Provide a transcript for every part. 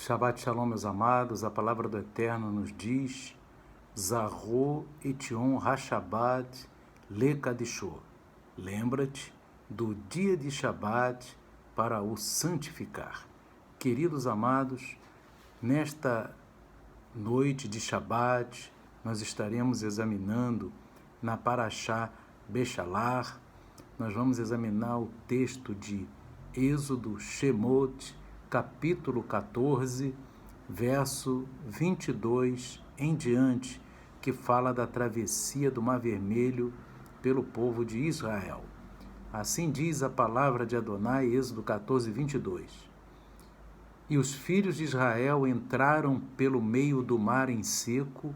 Shabbat Shalom, meus amados, a palavra do Eterno nos diz: Zahu etion ha-Shabbat le-Kadishô. Lembra-te do dia de Shabbat para o santificar. Queridos amados, nesta noite de Shabbat, nós estaremos examinando na Parashá Beshalach, nós vamos examinar o texto de Êxodo Shemot, capítulo 14, verso 22 em diante, que fala da travessia do Mar Vermelho pelo povo de Israel. Assim diz a palavra de Adonai, Êxodo 14, 22. E os filhos de Israel entraram pelo meio do mar em seco,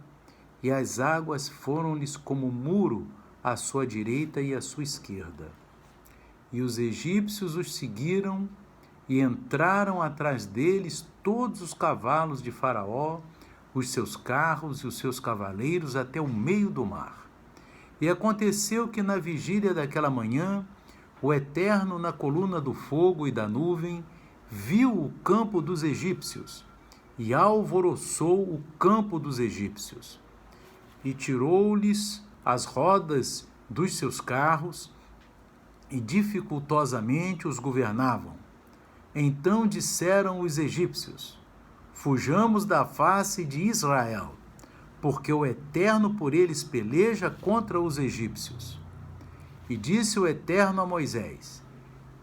e as águas foram-lhes como muro à sua direita e à sua esquerda. E os egípcios os seguiram e entraram atrás deles todos os cavalos de Faraó, os seus carros e os seus cavaleiros até o meio do mar. E aconteceu que na vigília daquela manhã, o Eterno, na coluna do fogo e da nuvem, viu o campo dos egípcios e alvoroçou o campo dos egípcios. E tirou-lhes as rodas dos seus carros e dificultosamente os governavam. Então disseram os egípcios: fujamos da face de Israel, porque o Eterno por eles peleja contra os egípcios. E disse o Eterno a Moisés: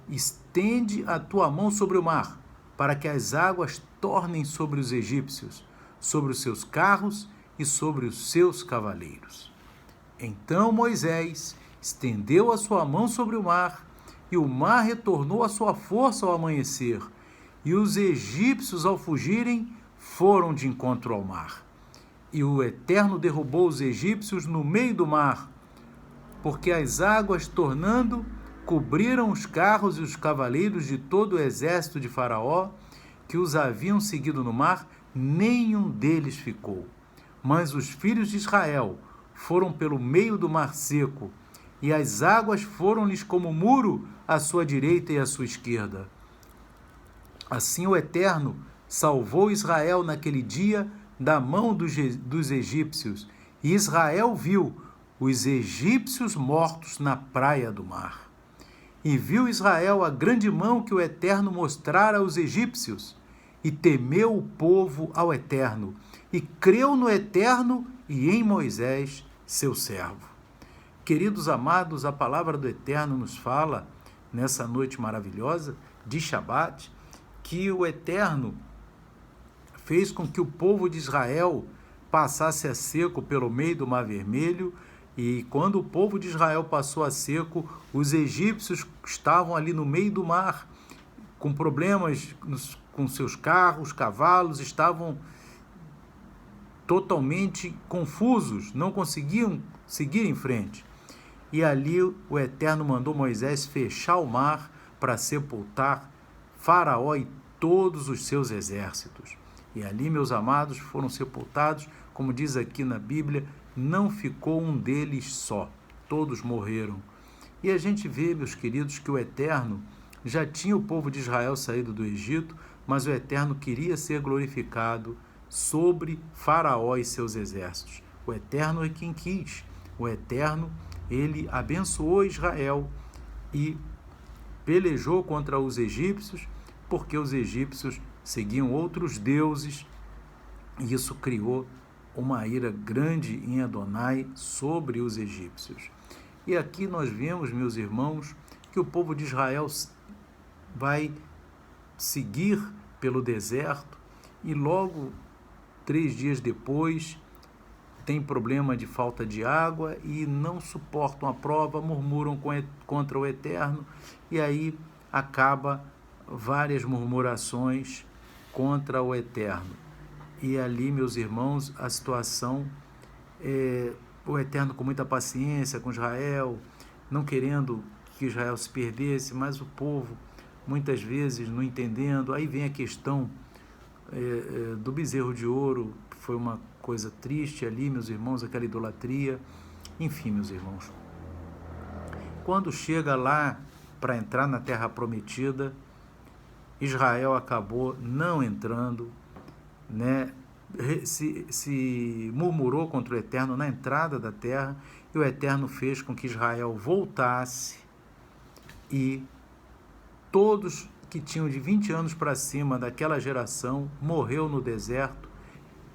estende a tua mão sobre o mar, para que as águas tornem sobre os egípcios, sobre os seus carros e sobre os seus cavaleiros. Então Moisés estendeu a sua mão sobre o mar, e o mar retornou à sua força ao amanhecer, e os egípcios, ao fugirem, foram de encontro ao mar. E o Eterno derrubou os egípcios no meio do mar, porque as águas, tornando, cobriram os carros e os cavaleiros de todo o exército de Faraó, que os haviam seguido no mar, nenhum deles ficou. Mas os filhos de Israel foram pelo meio do mar seco, e as águas foram-lhes como muro à sua direita e à sua esquerda. Assim o Eterno salvou Israel naquele dia da mão dos egípcios, e Israel viu os egípcios mortos na praia do mar. E viu Israel a grande mão que o Eterno mostrara aos egípcios, e temeu o povo ao Eterno, e creu no Eterno e em Moisés, seu servo. Queridos amados, a palavra do Eterno nos fala, nessa noite maravilhosa de Shabbat, que o Eterno fez com que o povo de Israel passasse a seco pelo meio do Mar Vermelho, e quando o povo de Israel passou a seco, os egípcios estavam ali no meio do mar, com problemas com seus carros, cavalos, estavam totalmente confusos, não conseguiam seguir em frente. E ali o Eterno mandou Moisés fechar o mar para sepultar Faraó e todos os seus exércitos. E ali, meus amados, foram sepultados, como diz aqui na Bíblia, não ficou um deles só, todos morreram. E a gente vê, meus queridos, que o Eterno já tinha o povo de Israel saído do Egito, mas o Eterno queria ser glorificado sobre Faraó e seus exércitos. O Eterno é quem quis. O Eterno, ele abençoou Israel e pelejou contra os egípcios, porque os egípcios seguiam outros deuses, e isso criou uma ira grande em Adonai sobre os egípcios. E aqui nós vemos, meus irmãos, que o povo de Israel vai seguir pelo deserto, e logo 3 dias depois tem problema de falta de água e não suportam a prova, murmuram contra o Eterno, e aí acaba várias murmurações contra o Eterno. E ali, meus irmãos, a situação o Eterno com muita paciência com Israel, não querendo que Israel se perdesse, mas o povo muitas vezes não entendendo. Aí vem a questão do bezerro de ouro, que foi uma coisa triste ali, meus irmãos, aquela idolatria. Enfim, meus irmãos, quando chega lá para entrar na terra prometida, Israel acabou não entrando, né, se murmurou contra o Eterno na entrada da terra, e o Eterno fez com que Israel voltasse, e todos que tinham de 20 anos para cima daquela geração morreu no deserto.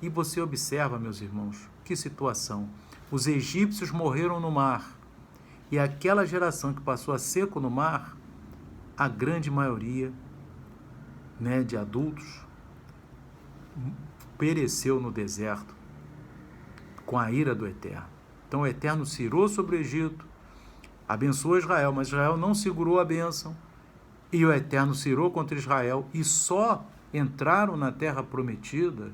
E você observa, meus irmãos, que situação. Os egípcios morreram no mar, e aquela geração que passou a seco no mar, a grande maioria, né, de adultos, pereceu no deserto com a ira do Eterno. Então o Eterno se irou sobre o Egito, abençoou Israel, mas Israel não segurou a bênção, e o Eterno se irou contra Israel, e só entraram na terra prometida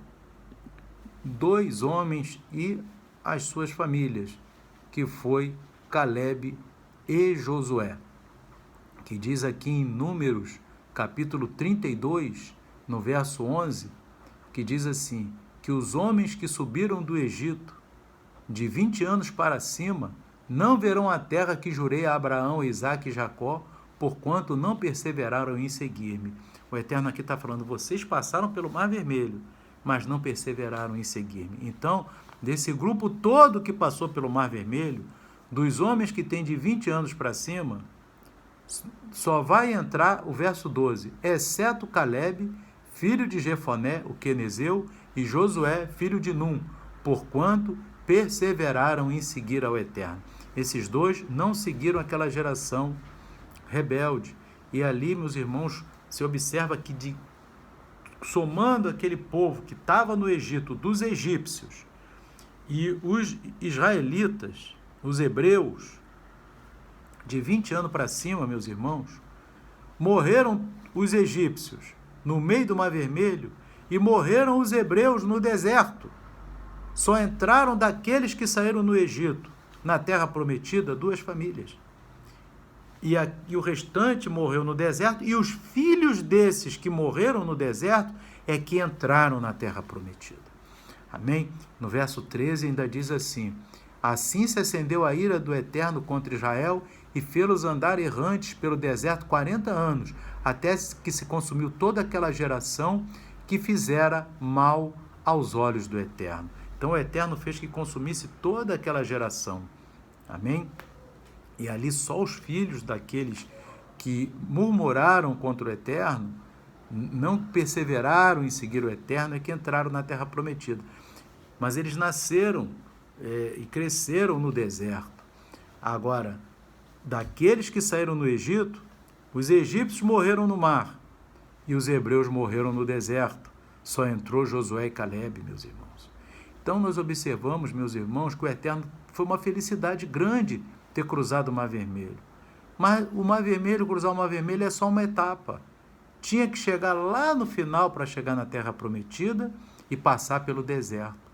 2 homens e as suas famílias, que foi Calebe e Josué, que diz aqui em Números, capítulo 32, no verso 11, que diz assim, que os homens que subiram do Egito, de 20 anos para cima, não verão a terra que jurei a Abraão, Isaque e Jacó, porquanto não perseveraram em seguir-me. O Eterno aqui está falando, vocês passaram pelo Mar Vermelho, mas não perseveraram em seguir-me. Então, desse grupo todo que passou pelo Mar Vermelho, dos homens que têm de 20 anos para cima, só vai entrar o verso 12, exceto Calebe, filho de Jefoné, o quenezeu, e Josué, filho de Num, porquanto perseveraram em seguir ao Eterno. Esses 2 não seguiram aquela geração rebelde. E ali, meus irmãos, se observa que somando aquele povo que estava no Egito, dos egípcios, e os israelitas, os hebreus, de 20 anos para cima, meus irmãos, morreram os egípcios no meio do Mar Vermelho e morreram os hebreus no deserto. Só entraram daqueles que saíram no Egito, na terra prometida, 2 famílias. E o restante morreu no deserto, e os filhos desses que morreram no deserto é que entraram na terra prometida. Amém? No verso 13 ainda diz assim, assim se acendeu a ira do Eterno contra Israel e fê-los andar errantes pelo deserto 40 anos, até que se consumiu toda aquela geração que fizera mal aos olhos do Eterno. Então o Eterno fez que consumisse toda aquela geração. Amém? E ali só os filhos daqueles que murmuraram contra o Eterno, não perseveraram em seguir o Eterno, é que entraram na terra prometida. Mas eles nasceram e cresceram no deserto. Agora, daqueles que saíram no Egito, os egípcios morreram no mar e os hebreus morreram no deserto. Só entrou Josué e Calebe, meus irmãos. Então nós observamos, meus irmãos, que o Eterno foi uma felicidade grande ter cruzado o Mar Vermelho. Mas o Mar Vermelho, cruzar o Mar Vermelho é só uma etapa. Tinha que chegar lá no final para chegar na Terra Prometida e passar pelo deserto.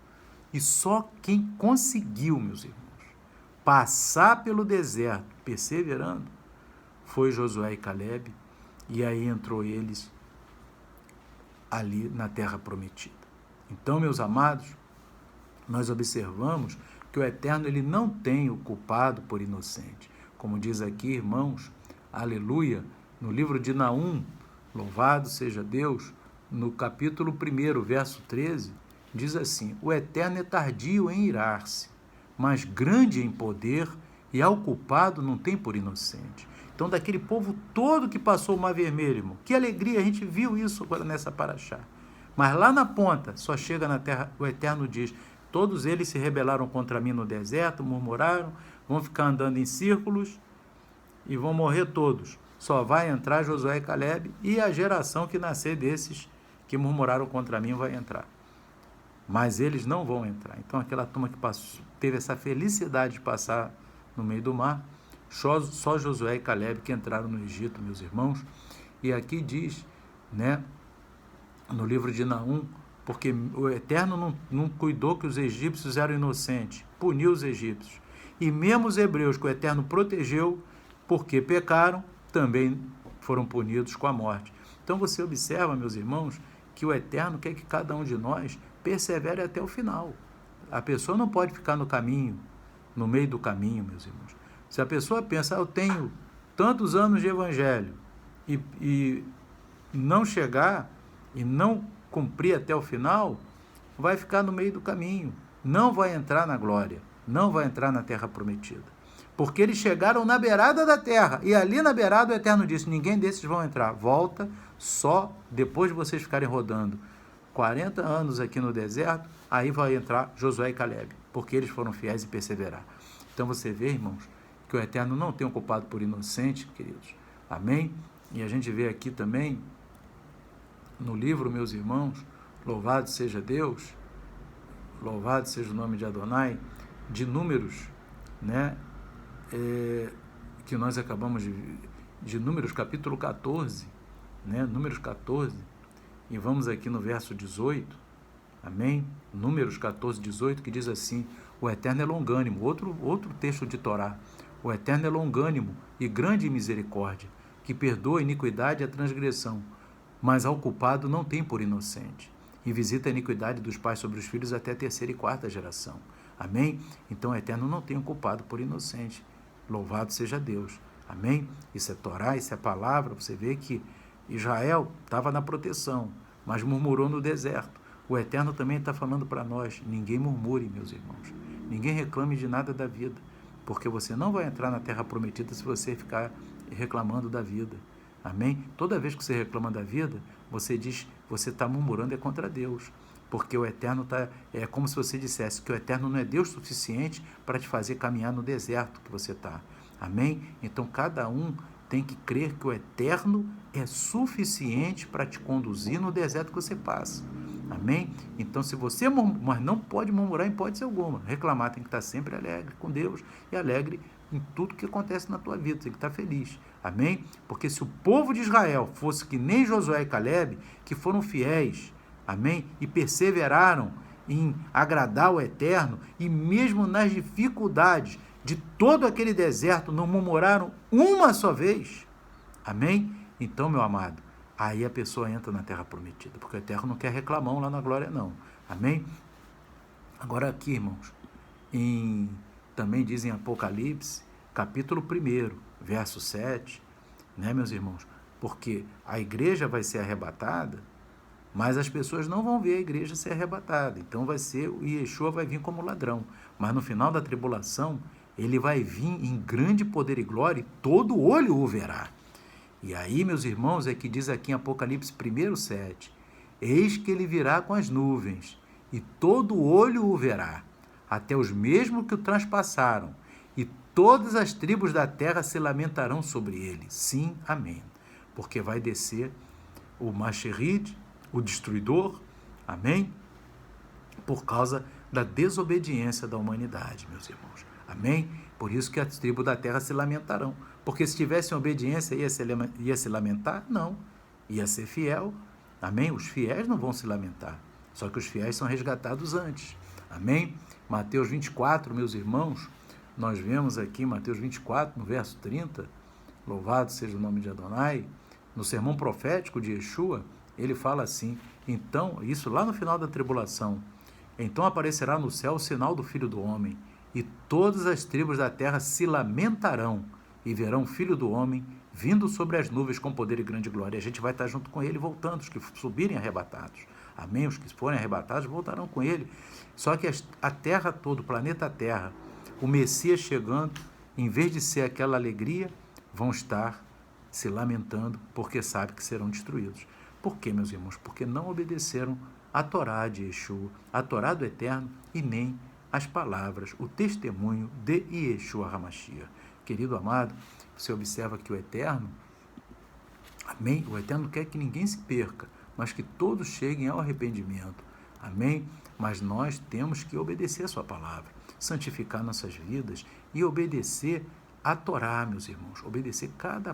E só quem conseguiu, meus irmãos, passar pelo deserto, perseverando, foi Josué e Calebe, e aí entrou eles ali na Terra Prometida. Então, meus amados, nós observamos que o Eterno ele não tem o culpado por inocente. Como diz aqui, irmãos, aleluia, no livro de Naum, louvado seja Deus, no capítulo 1, verso 13, diz assim, o Eterno é tardio em irar-se, mas grande em poder, e ao culpado não tem por inocente. Então, daquele povo todo que passou o Mar Vermelho, irmão, que alegria, a gente viu isso agora nessa paraxá. Mas lá na ponta, só chega na terra, o Eterno diz, todos eles se rebelaram contra mim no deserto, murmuraram, vão ficar andando em círculos e vão morrer todos. Só vai entrar Josué e Calebe, e a geração que nascer desses que murmuraram contra mim vai entrar. Mas eles não vão entrar. Então aquela turma que teve essa felicidade de passar no meio do mar, só Josué e Calebe que entraram no Egito, meus irmãos. E aqui diz, né, no livro de Naum, porque o Eterno não cuidou que os egípcios eram inocentes, puniu os egípcios. E mesmo os hebreus que o Eterno protegeu, porque pecaram, também foram punidos com a morte. Então você observa, meus irmãos, que o Eterno quer que cada um de nós persevere até o final. A pessoa não pode ficar no caminho, no meio do caminho, meus irmãos. Se a pessoa pensa, eu tenho tantos anos de evangelho, e não chegar, e não cumprir até o final, vai ficar no meio do caminho, não vai entrar na glória, não vai entrar na terra prometida. Porque eles chegaram na beirada da terra, e ali na beirada o Eterno disse, ninguém desses vão entrar, volta só depois de vocês ficarem rodando 40 anos aqui no deserto, aí vai entrar Josué e Calebe, porque eles foram fiéis e perseveraram. Então você vê, irmãos, que o Eterno não tem ocupado por inocente, queridos. Amém? E a gente vê aqui também, no livro, meus irmãos, louvado seja Deus, louvado seja o nome de Adonai, de Números, né? Que nós acabamos de Números capítulo 14, né? Números 14, e vamos aqui no verso 18, amém? Números 14, 18, que diz assim, o Eterno é longânimo, outro texto de Torá, o Eterno é longânimo e grande em misericórdia, que perdoa a iniquidade e a transgressão, mas ao culpado não tem por inocente, e visita a iniquidade dos pais sobre os filhos até a terceira e quarta geração. Amém? Então o Eterno não tem o culpado por inocente. Louvado seja Deus. Amém? Isso é Torá, isso é palavra. Você vê que Israel estava na proteção, mas murmurou no deserto. O Eterno também está falando para nós, ninguém murmure, meus irmãos. Ninguém reclame de nada da vida, porque você não vai entrar na terra prometida se você ficar reclamando da vida. Amém? Toda vez que você reclama da vida, você diz, você está murmurando é contra Deus, porque o Eterno é como se você dissesse que o Eterno não é Deus suficiente para te fazer caminhar no deserto que você está. Amém? Então cada um tem que crer que o Eterno é suficiente para te conduzir no deserto que você passa. Amém? Então se você mas não pode murmurar em hipótese alguma, reclamar, tem que estar sempre alegre com Deus e alegre em tudo que acontece na tua vida, tem que estar feliz. Amém? Porque se o povo de Israel fosse que nem Josué e Calebe, que foram fiéis, amém? E perseveraram em agradar o Eterno, e mesmo nas dificuldades de todo aquele deserto, não murmuraram uma só vez. Amém? Então, meu amado, aí a pessoa entra na terra prometida, porque o Eterno não quer reclamão lá na glória, não. Amém? Agora aqui, irmãos, também diz em Apocalipse, capítulo 1, verso 7, né, meus irmãos? Porque a igreja vai ser arrebatada, mas as pessoas não vão ver a igreja ser arrebatada. Então o Yeshua vai vir como ladrão. Mas no final da tribulação, ele vai vir em grande poder e glória, e todo olho o verá. E aí, meus irmãos, é que diz aqui em Apocalipse 1:7, eis que ele virá com as nuvens, e todo olho o verá, até os mesmos que o transpassaram, e todas as tribos da terra se lamentarão sobre ele. Sim, amém. Porque vai descer o Mashiach, o destruidor, amém? Por causa da desobediência da humanidade, meus irmãos. Amém? Por isso que as tribos da terra se lamentarão. Porque se tivessem obediência, ia se lamentar? Não. Ia ser fiel. Amém? Os fiéis não vão se lamentar. Só que os fiéis são resgatados antes. Amém? Mateus 24, meus irmãos, nós vemos aqui Mateus 24, no verso 30, louvado seja o nome de Adonai, no sermão profético de Yeshua, ele fala assim, então, isso lá no final da tribulação, então aparecerá no céu o sinal do Filho do Homem, e todas as tribos da terra se lamentarão, e verão o Filho do Homem vindo sobre as nuvens com poder e grande glória. A gente vai estar junto com ele voltando, os que subirem arrebatados. Amém? Os que forem arrebatados voltarão com ele. Só que a terra toda, o planeta Terra, o Messias chegando, em vez de ser aquela alegria, vão estar se lamentando, porque sabem que serão destruídos. Por quê, meus irmãos? Porque não obedeceram a Torá de Yeshua, a Torá do Eterno, e nem as palavras, o testemunho de Yeshua HaMashiach. Querido amado, você observa que o Eterno, amém? O Eterno quer que ninguém se perca, mas que todos cheguem ao arrependimento. Amém? Mas nós temos que obedecer a sua palavra, santificar nossas vidas e obedecer a Torá, meus irmãos. Obedecer cada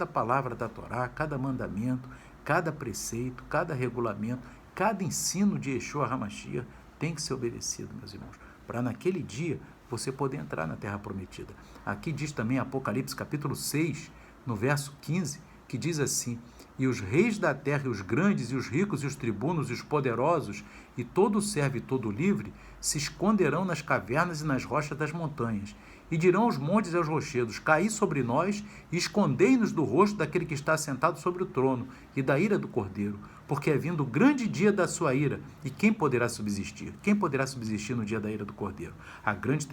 palavra da Torá, cada mandamento, cada preceito, cada regulamento, cada ensino de Yeshua HaMashiach tem que ser obedecido, meus irmãos, para naquele dia você poder entrar na terra prometida. Aqui diz também Apocalipse capítulo 6, no verso 15, que diz assim, e os reis da terra, e os grandes, e os ricos, e os tribunos, e os poderosos, e todo servo e todo livre, se esconderão nas cavernas e nas rochas das montanhas, e dirão aos montes e aos rochedos: caí sobre nós e escondei-nos do rosto daquele que está sentado sobre o trono e da ira do Cordeiro, porque é vindo o grande dia da sua ira, e quem poderá subsistir? Quem poderá subsistir no dia da ira do Cordeiro? A grande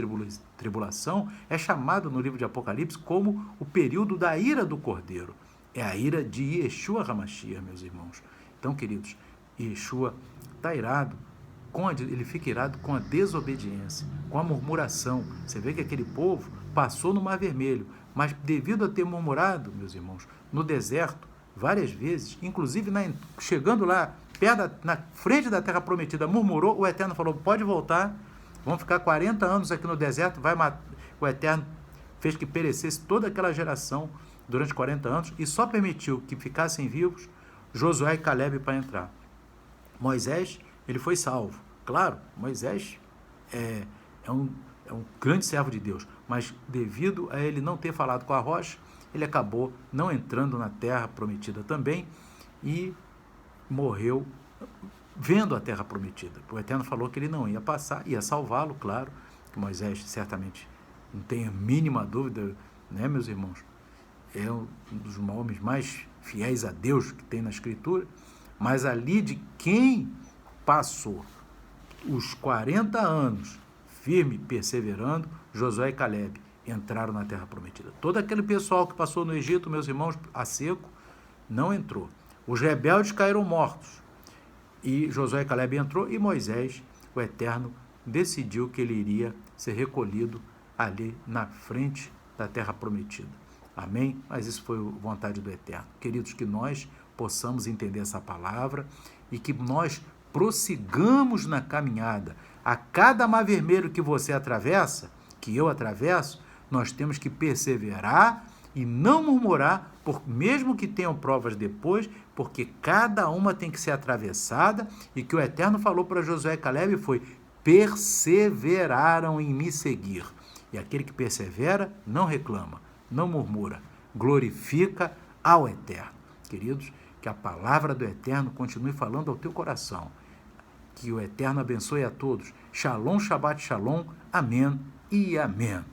tribulação é chamada no livro de Apocalipse como o período da ira do Cordeiro. É a ira de Yeshua HaMashiach, meus irmãos. Então, queridos, Yeshua está irado, ele fica irado com a desobediência, com a murmuração. Você vê que aquele povo passou no Mar Vermelho, mas devido a ter murmurado, meus irmãos, no deserto, várias vezes, inclusive chegando lá, na frente da Terra Prometida, murmurou, o Eterno falou: pode voltar, vão ficar 40 anos aqui no deserto, o Eterno fez que perecesse toda aquela geração durante 40 anos e só permitiu que ficassem vivos Josué e Calebe para entrar. Moisés, ele foi salvo. Claro, Moisés é um grande servo de Deus, mas devido a ele não ter falado com a rocha, ele acabou não entrando na terra prometida também e morreu vendo a terra prometida. O Eterno falou que ele não ia passar, ia salvá-lo, claro, que Moisés certamente não tem a mínima dúvida, né, meus irmãos? É um dos homens mais fiéis a Deus que tem na Escritura, mas ali de quem passou os 40 anos firme, perseverando, Josué e Calebe entraram na terra prometida. Todo aquele pessoal que passou no Egito, meus irmãos, a seco, não entrou. Os rebeldes caíram mortos. E Josué e Calebe entrou, e Moisés, o Eterno, decidiu que ele iria ser recolhido ali na frente da terra prometida. Amém? Mas isso foi vontade do Eterno. Queridos, que nós possamos entender essa palavra e que nós prossigamos na caminhada. A cada mar vermelho que você atravessa, que eu atravesso, nós temos que perseverar e não murmurar, mesmo que tenham provas depois, porque cada uma tem que ser atravessada, e que o Eterno falou para Josué e Calebe foi: perseveraram em me seguir. E aquele que persevera não reclama, não murmura, glorifica ao Eterno. Queridos, que a palavra do Eterno continue falando ao teu coração. Que o Eterno abençoe a todos. Shalom, Shabbat, Shalom. Amém e amém.